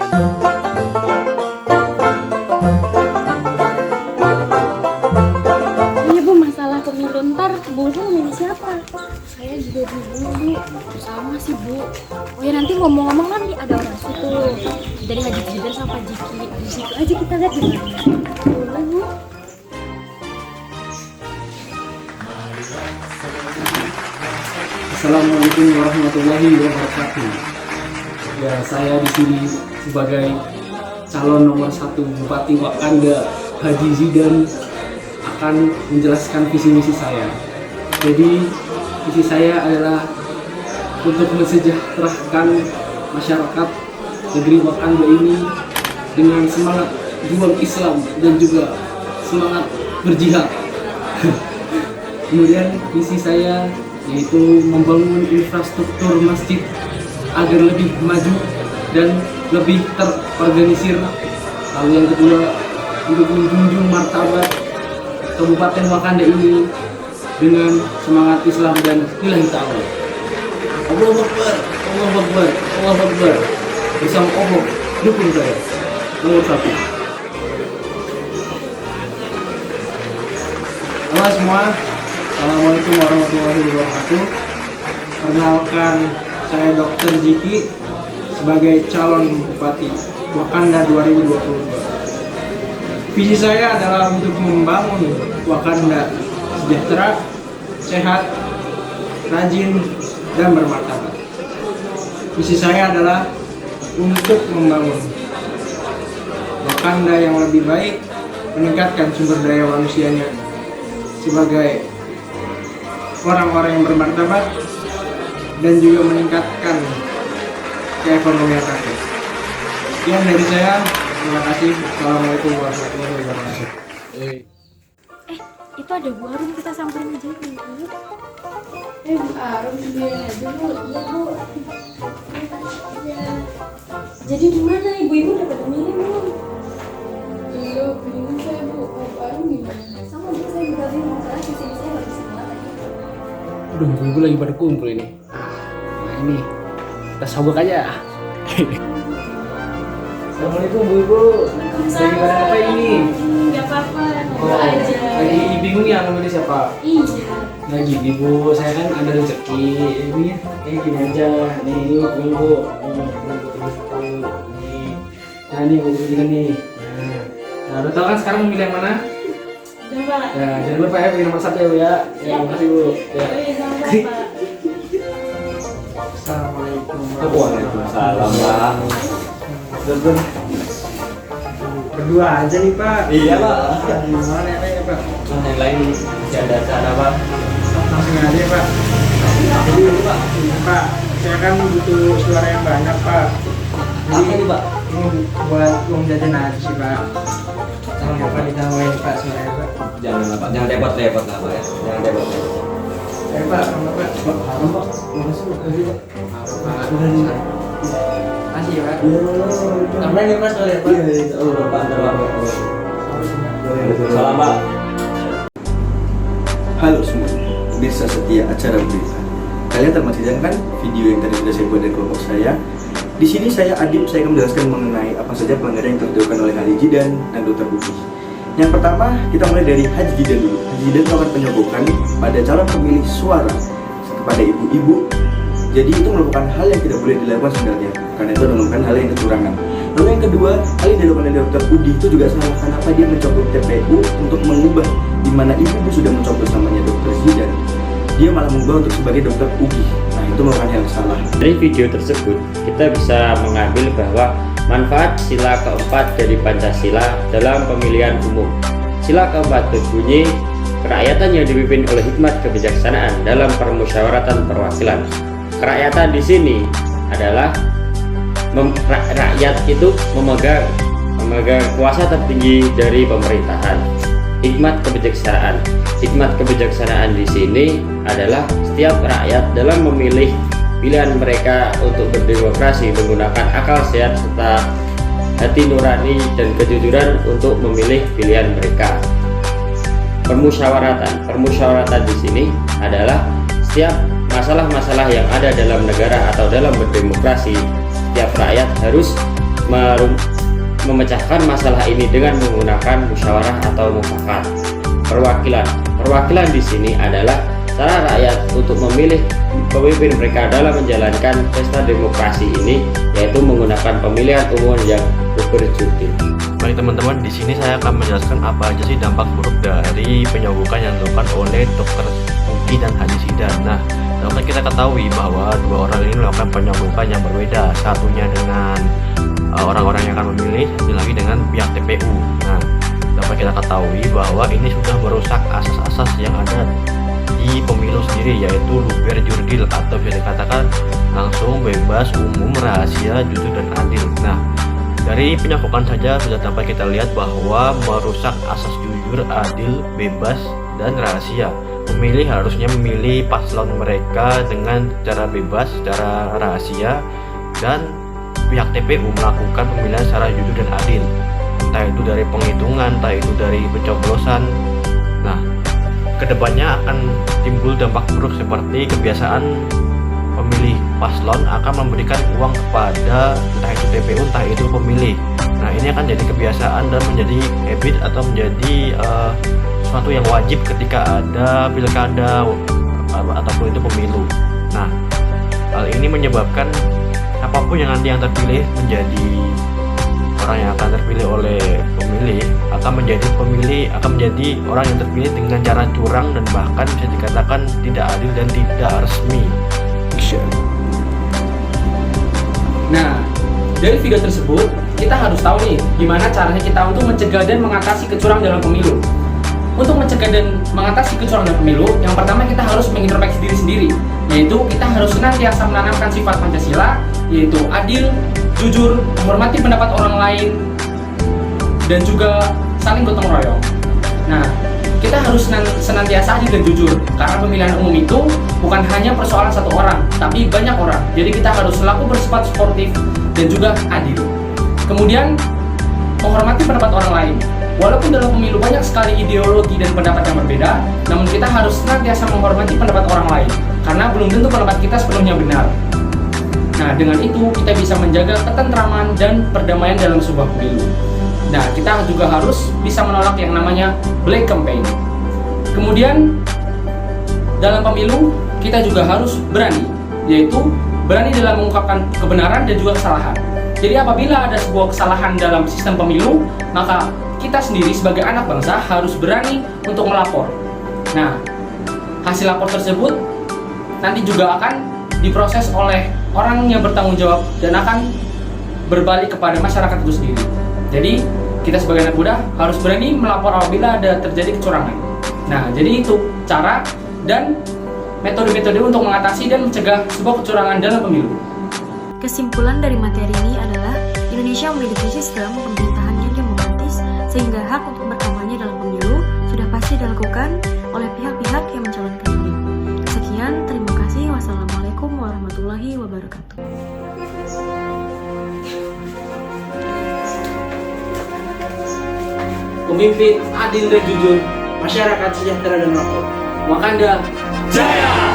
Iya Bu, masalah pemilu ntar Bu memilih siapa? Saya juga bingung Bu, sama sih Bu. Oh ya nanti ngomong-ngomong kan ada orang situ dari Haji Jidan sama Pak Jiki. Di situ aja kita lihat gimana. Boleh Bu. Assalamualaikum warahmatullahi wabarakatuh. Ya, saya di sini sebagai calon nomor 1 Bupati Wakanda Haji Zidan akan menjelaskan visi misi saya. Jadi visi saya adalah untuk mensejahterakan masyarakat negeri Wakanda ini dengan semangat juang Islam dan juga semangat berjihad. Kemudian visi saya yaitu membangun infrastruktur masjid agar lebih maju dan lebih terorganisir. Lalu yang kedua, untuk menjunjung martabat Kabupaten Wakanda ini dengan semangat Islam dan lillahi ta'ala. Allahu Akbar, Allahu Akbar, Allahu Akbar. Bersama Allah, dukung saya. Nomor 1. Halo semua, Assalamualaikum warahmatullahi wabarakatuh. Perkenalkan, saya Dr. Jiki sebagai calon Bupati Wakanda 2022. Visi saya adalah untuk membangun Wakanda sejahtera, sehat, rajin, dan bermartabat. Visi saya adalah untuk membangun Wakanda yang lebih baik, meningkatkan sumber daya manusianya sebagai orang-orang yang bermartabat, dan juga meningkatkan keekonomian rakyat. Sekian dari saya, terima kasih. Assalamualaikum warahmatullahi wabarakatuh. Itu ada Bu Arum, kita samperin aja Bu. Bu Arum sendirian aja Bu. Iya Bu. Ya. Jadi gimana ibu-ibu udah pada milih belum? Iya, bingung saya Bu. Kalau Bu Arum gimana? Sama Bu, saya juga bingung soalnya visi saya nggak bisa banget. Aduh, ibu lagi pada kumpul ini. Nah ini, kita sogok aja. Assalamualaikum Bu Ibu. Lagi pada apa ini? Nggak apa-apa, Oh, ngobrol aja. lagi bingung ya memilih siapa? Iya. Nah gini Bu, saya kan ada rezeki. Ini gini aja. Nih, ini Bu. Nih. Nah ini Bu juga nih. Nah, udah tahu kan sekarang memilih yang mana? Udah Pak. Ya, jangan lupa ya pilih nomor 1 ya Bu ya. Ya, terima kasih Bu. Ya. Iya, sama Pak. Assalamualaikum. Waalaikumsalam Pak. Berdua aja nih Pak. Iya Pak. Gimana ya Pak? Yang lain masih ada acara Pak. Langsung aja Pak. Jadi Pak, saya kan butuh suara yang banyak Pak. Apa nih Pak? Ini buat uang jajan aja sih Pak. Tolong ya Pak ditambahin Pak suaranya Pak. Jangan lah Pak, jangan repot-repot lah Pak ya. Jangan repot-repot. Ayo Pak, sama Pak. Haram Pak. Makasih Pak. Pak, kasih ya Pak. Tambahin nih Pak suaranya Pak. Iya, insya Allah Pak. Antar Pak. Salam Pak. Halo semuanya, pemirsa setia acara berita. Kalian telah menyaksikan video yang tadi sudah saya buat dari kelompok saya. Di sini saya Adib, saya akan menjelaskan mengenai apa saja pelanggaran yang dilakukan oleh Haji Jidan dan Dr. Uki. Yang pertama, kita mulai dari Haji Jidan dulu. Haji Jidan melakukan penyogokan pada calon pemilih suara kepada ibu-ibu. Jadi itu merupakan hal yang tidak boleh dilakukan sebenarnya, karena itu merupakan hal yang kecurangan. Lalu yang kedua, hal yang dilakukan oleh Dr. Udi itu juga salah. Kenapa dia mencoblos TPU untuk mengubah di mana ibu-ibu sudah mencoblos namanya Dr. Zidan, dia malah mengubah untuk sebagai Dr. Ugi. Nah itu merupakan hal yang salah. Dari video tersebut, kita bisa mengambil bahwa manfaat sila keempat dari Pancasila dalam pemilihan umum. Sila keempat berbunyi, kerakyatan yang dipimpin oleh hikmat kebijaksanaan dalam permusyawaratan perwakilan. Kerakyatan di sini adalah rakyat itu memegang kuasa tertinggi dari pemerintahan. Hikmat kebijaksanaan. Hikmat kebijaksanaan di sini adalah setiap rakyat dalam memilih pilihan mereka untuk berdemokrasi menggunakan akal sehat serta hati nurani dan kejujuran untuk memilih pilihan mereka. Permusyawaratan di sini adalah setiap masalah-masalah yang ada dalam negara atau dalam berdemokrasi, setiap rakyat harus memecahkan masalah ini dengan menggunakan musyawarah atau mufakat. Perwakilan di sini adalah cara rakyat untuk memilih pemimpin mereka dalam menjalankan pesta demokrasi ini, yaitu menggunakan pemilihan umum yang berjurdil. Baik teman-teman, di sini saya akan menjelaskan apa aja sih dampak buruk dari penyogokan yang dilakukan oleh Dr. Ugi dan Haji Zidan. Nah, dapat kita ketahui bahwa dua orang ini melakukan penyogokan yang berbeda, satunya dengan orang-orang yang akan memilih, satu lagi dengan pihak TPU. Nah, dapat kita ketahui bahwa ini sudah merusak asas-asas yang ada di pemilu sendiri, yaitu luber jurdil atau bisa dikatakan langsung, bebas, umum, rahasia, jujur dan adil. Nah, dari penyogokan saja sudah dapat kita lihat bahwa merusak asas jujur, adil, bebas, dan rahasia. Pemilih harusnya memilih paslon mereka dengan cara bebas, secara rahasia, dan pihak TPU melakukan pemilihan secara jujur dan adil, entah itu dari penghitungan, entah itu dari pencoblosan. Nah, kedepannya akan timbul dampak buruk seperti kebiasaan pemilih paslon akan memberikan uang kepada entah itu TPU, entah itu pemilih. Nah, ini akan jadi kebiasaan dan menjadi habit atau menjadi sesuatu yang wajib ketika ada pilkada ataupun itu pemilu. Nah, hal ini menyebabkan apapun yang nanti yang terpilih menjadi orang yang akan terpilih oleh pemilih akan menjadi orang yang terpilih dengan cara curang dan bahkan bisa dikatakan tidak adil dan tidak resmi. Nah, dari video tersebut kita harus tahu nih gimana caranya kita untuk mencegah dan mengatasi kecurangan dalam pemilu. Untuk mencegah dan mengatasi kecurangan dalam pemilu, yang pertama kita harus mengintrospeksi diri sendiri, yaitu kita harus senantiasa menanamkan sifat Pancasila, yaitu adil, jujur, menghormati pendapat orang lain, dan juga saling gotong royong. Nah, kita harus senantiasa adil dan jujur, karena pemilihan umum itu bukan hanya persoalan satu orang, tapi banyak orang. Jadi kita harus selalu bersifat sportif dan juga adil. Kemudian, menghormati pendapat orang lain. Walaupun dalam pemilu banyak sekali ideologi dan pendapat yang berbeda, namun kita harus senantiasa menghormati pendapat orang lain, karena belum tentu pendapat kita sepenuhnya benar. Nah, dengan itu kita bisa menjaga ketentraman dan perdamaian dalam sebuah pemilu. Nah, kita juga harus bisa menolak yang namanya black campaign. Kemudian, dalam pemilu kita juga harus berani, yaitu berani dalam mengungkapkan kebenaran dan juga kesalahan. Jadi apabila ada sebuah kesalahan dalam sistem pemilu, maka kita sendiri sebagai anak bangsa harus berani untuk melapor. Nah, hasil lapor tersebut nanti juga akan diproses oleh orang yang bertanggung jawab dan akan berbalik kepada masyarakat itu sendiri. Jadi, kita sebagai anak muda harus berani melapor apabila ada terjadi kecurangan. Nah, jadi itu cara dan metode-metode untuk mengatasi dan mencegah sebuah kecurangan dalam pemilu. Kesimpulan dari materi ini adalah Indonesia memiliki sistem pemerintahan yang demokratis, sehingga hak untuk berkampanye dalam pemilu sudah pasti dilakukan oleh pihak-pihak yang mencalonkan diri. Sekian, terima kasih. Wassalamualaikum warahmatullahi wabarakatuh. Pemimpin adil dan jujur, masyarakat sejahtera dan makmur. Wakanda Jaya!